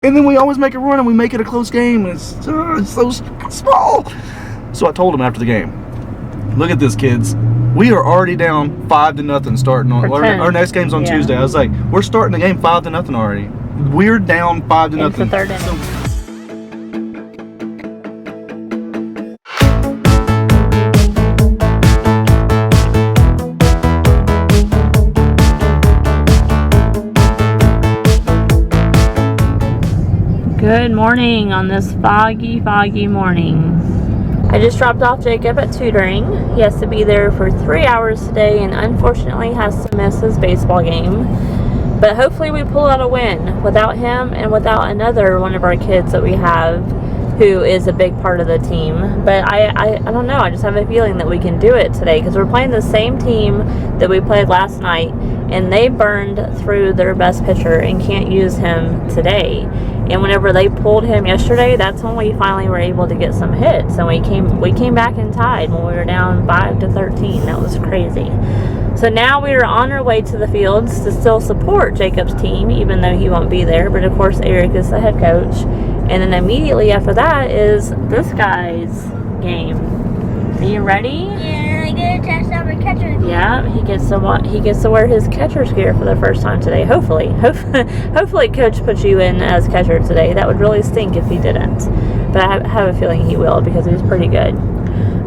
And then we always make a run and we make it a close game, and it's so small. So I told him after the game, look at this, kids. We are already down 5-0 starting on our next game's on Tuesday. I was like, we're starting the game 5-0 already. We're down 5-0. It's the third inning. Good morning on this foggy morning. I just dropped off Jacob at tutoring. He has to be there for 3 hours today and unfortunately has to miss his baseball game. But hopefully we pull out a win without him and without another one of our kids that we have who is a big part of the team. But I don't know, I just have a feeling that we can do it today because we're playing the same team that we played last night and they burned through their best pitcher and can't use him today. And whenever they pulled him yesterday, that's when we finally were able to get some hits. And we came back and tied when we were down 5-13. That was crazy. So now we are on our way to the fields to still support Jacob's team, even though he won't be there. But of course, Eric is the head coach. And then immediately after that is this guy's game. Are you ready? Yeah, I get a test out my catcher gear. Yeah, he gets to wear his catcher's gear for the first time today. Hopefully, Coach puts you in as catcher today. That would really stink if he didn't, but I have a feeling he will because he's pretty good.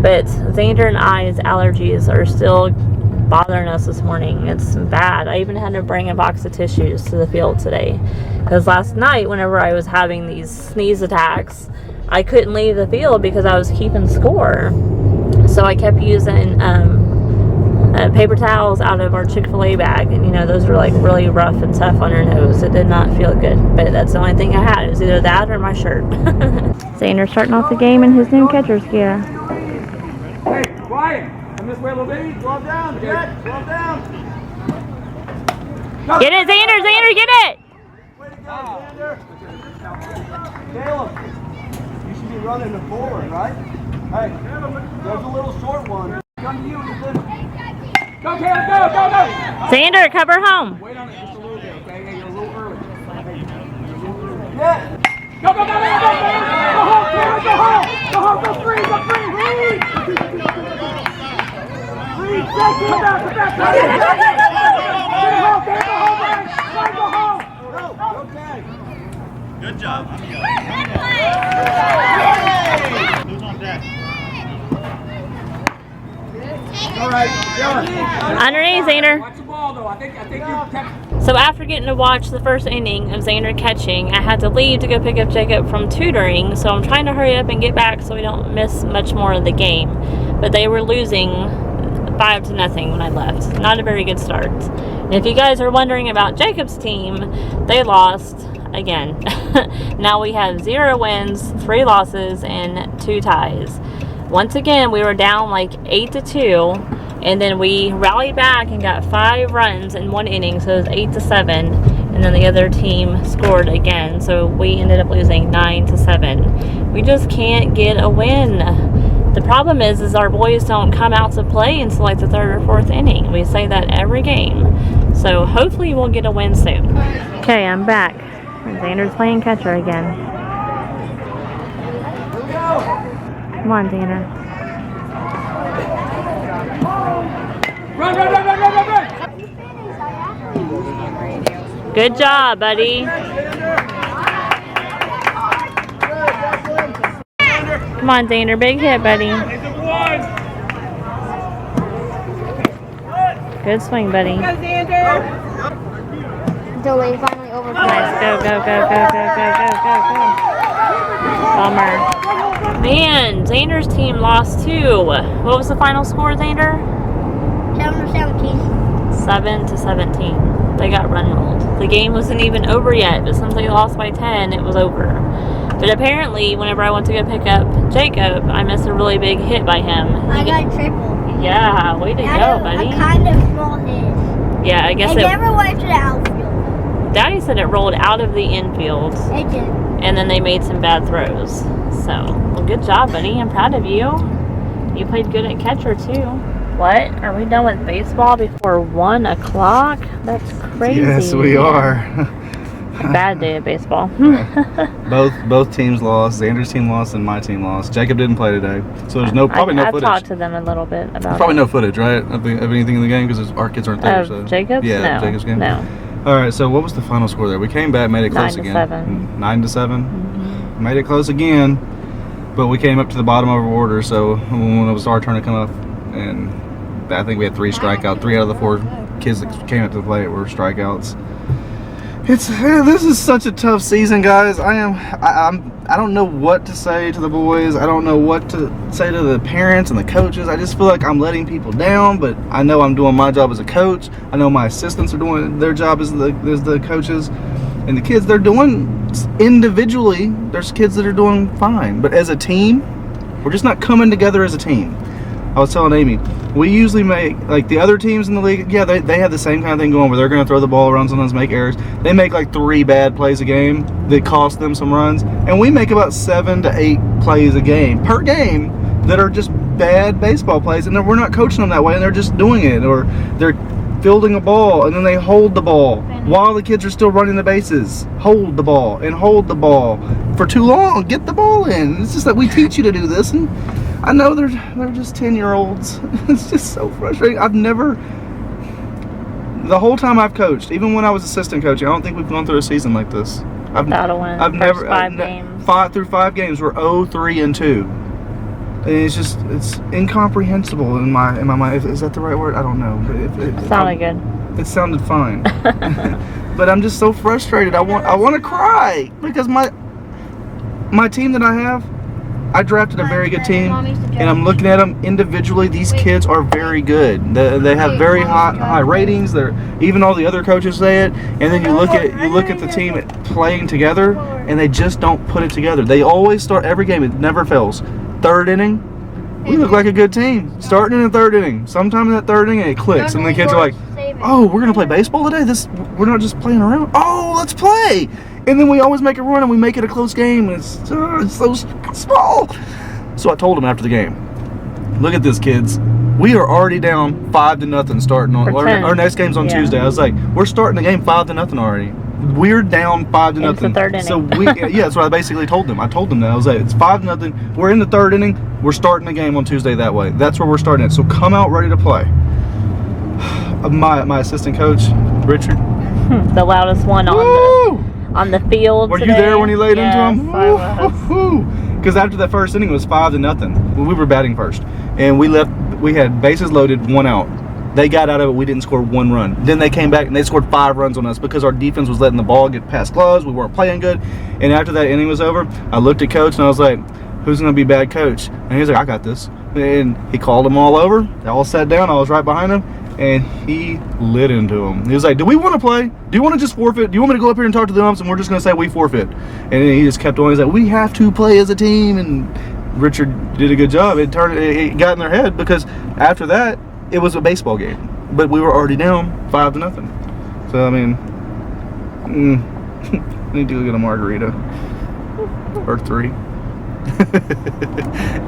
But Xander and I's allergies are still bothering us this morning. It's bad. I even had to bring a box of tissues to the field today because last night, whenever I was having these sneeze attacks, I couldn't leave the field because I was keeping score. So I kept using paper towels out of our Chick-fil-A bag, and you know those were like really rough and tough on your nose. It did not feel good, but that's the only thing I had. It was either that or my shirt. Xander starting off the game in his new catcher's gear. Hey, quiet! Come this way, little baby. Slow down, Jack. Slow down. Get it, Xander! Xander, get it! Way to go, Xander. Caleb, you should be running the forward, right? Hey, there's a little short one. Come to you, Ethan. Go, Caleb, go! Xander, cover home. Wait on it just a little bit, okay? Hey, you're a little early. Yeah. Go, man! Go home, Caleb, go home! Go home, go free! Free, Jack, come back! Go home! Okay. Good job. Who's on deck? All right, Underneath, Xander. watch the ball, though. I think you kept... So after getting to watch the first inning of Xander catching, I had to leave to go pick up Jacob from tutoring. So I'm trying to hurry up and get back so we don't miss much more of the game. But they were losing 5-0 when I left. Not a very good start. And if you guys are wondering about Jacob's team, they lost again. Now we have 0 wins, 3 losses, and 2 ties. Once again, we were down like 8-2, and then we rallied back and got 5 runs in 1 inning, so it was 8-7, and then the other team scored again, so we ended up losing 9-7. We just can't get a win. The problem is our boys don't come out to play until like the 3rd or 4th inning. We say that every game. So hopefully we'll get a win soon. Okay, I'm back. Xander's playing catcher again. Come on, Xander. Run! Good job, buddy. Come on, Xander. Big hit, buddy. Good swing, buddy. Delay finally over. Nice. Go. Bummer. Man, Xander's team lost too. What was the final score, Xander? 7-17. They got run rolled. The game wasn't even over yet, but since they lost by 10, it was over. But apparently, whenever I went to go pick up Jacob, I missed a really big hit by him. I got a triple. Yeah, way to go, buddy. A kind of small hit. Yeah, I guess it never went to the outfield. Daddy said it rolled out of the infield. It did. And then they made some bad throws. So, well, good job, buddy. I'm proud of you. You played good at catcher, too. What? Are we done with baseball before 1 o'clock? That's crazy. Yes, we are. Bad day of baseball. Both teams lost. Xander's team lost and my team lost. Jacob didn't play today, so there's probably no footage. I've talked to them a little bit about. There's probably no footage, right? Of anything in the game because our kids aren't there. So. Jacob's? Yeah, No. Jacob's game. No. All right. So what was the final score there? We came back, made it close 9-7. again. 9-7. Made it close again, but we came up to the bottom of our order. So when it was our turn to come up, and I think we had 3 strikeouts. 3 out of the 4 kids that came up to the plate were strikeouts. This is such a tough season, guys. I don't know what to say to the boys. I don't know what to say to the parents and the coaches. I just feel like I'm letting people down, but I know I'm doing my job as a coach. I know my assistants are doing their job as the coaches, and the kids, they're doing individually. There's kids that are doing fine, but as a team, we're just not coming together as a team. I was telling Amy, we usually make, like the other teams in the league, yeah, they have the same kind of thing going where they're going to throw the ball around, sometimes make errors. They make like 3 bad plays a game that cost them some runs, and we make about 7 to 8 plays a game, per game, that are just bad baseball plays, and we're not coaching them that way, and they're just doing it, or they're fielding a ball, and then they hold the ball while the kids are still running the bases. Hold the ball, and hold the ball for too long. Get the ball in. It's just that we teach you to do this, and I know they're just 10-year-olds. It's just so frustrating. The whole time I've coached, even when I was assistant coaching, I don't think we've gone through a season like this. Without a win. I've never 5 games. 5 games. We're 0-3-2. And it's incomprehensible in my mind. Is that the right word? I don't know. It Sounded good. It sounded fine. But I'm just so frustrated. I want to cry because my team that I have, I drafted a very good team, and I'm looking at them individually. These kids are very good. They have very high ratings. They're, even all the other coaches say it. And then you look at the team playing together, and they just don't put it together. They always start every game. It never fails. 3rd inning, we look like a good team. Starting in the 3rd inning, sometime in that 3rd inning, it clicks, and the kids are like, "Oh, we're gonna play baseball today. We're not just playing around. Oh, let's play!" And then we always make a run, and we make it a close game. And it's so small. So I told them after the game, "Look at this, kids. We are already down 5-0 starting on our next game's on Tuesday." I was like, "We're starting the game 5-0 already. We're down 5-0. It's the 3rd inning. So that's what I basically told them. I told them that. I was like, it's 5-0. We're in the 3rd inning. We're starting the game on Tuesday that way. That's where we're starting it. So come out ready to play." My assistant coach, Richard, the loudest one on the field. Were today. you there when he laid into him? I was. Because after that first inning, it was 5-0. We were batting first, and we had bases loaded, 1 out. They got out of it. We didn't score 1 run. Then they came back and they scored 5 runs on us because our defense was letting the ball get past gloves. We weren't playing good. And after that inning was over, I looked at coach and I was like, "Who's going to be bad coach?" And he was like, "I got this." And he called them all over. They all sat down. I was right behind him. And he lit into them. He was like, "Do we want to play? Do you want to just forfeit? Do you want me to go up here and talk to the umps and we're just going to say we forfeit?" And then he just kept on. He's like, "We have to play as a team." And Richard did a good job. It got in their head because after that, it was a baseball game. But we were already down 5-0. So, I mean, I need to go get a margarita. Or 3.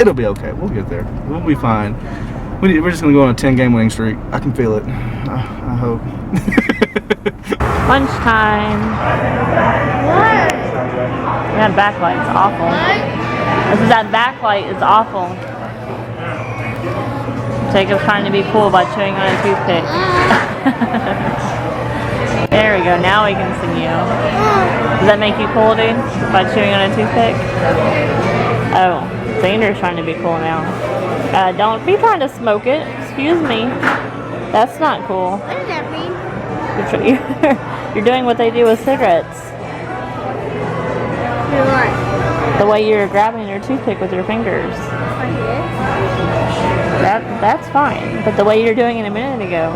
It'll be okay. We'll get there. We'll be fine. We're just going to go on a 10-game winning streak. I can feel it. I hope. Lunchtime. That backlight is awful. That backlight is awful. Jacob's trying to be cool by chewing on a toothpick. There we go. Now we can see you. Does that make you cool, dude? By chewing on a toothpick? Oh, Xander's trying to be cool now. Don't be trying to smoke it. Excuse me. That's not cool. What does that mean? You're doing what they do with cigarettes. What? The way you're grabbing your toothpick with your fingers. Like this? That's fine. But the way you're doing it a minute ago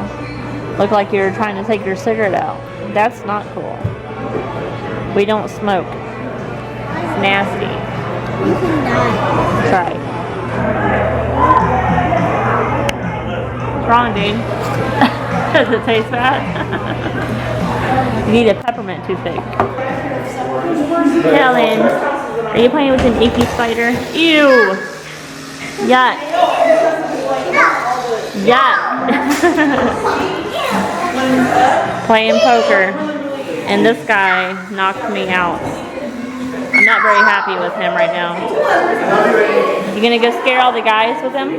looked like you're trying to take your cigarette out. That's not cool. We don't smoke. It's nasty. You can die. Try it. What's wrong, dude? Does it taste bad? You need a peppermint toothpick. Helen, are you playing with an icky spider? Ew! Yuck. Yuck. Playing poker. And this guy knocked me out. I'm not very happy with him right now. You gonna go scare all the guys with him?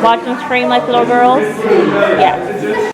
Watch them scream like little girls? Yeah.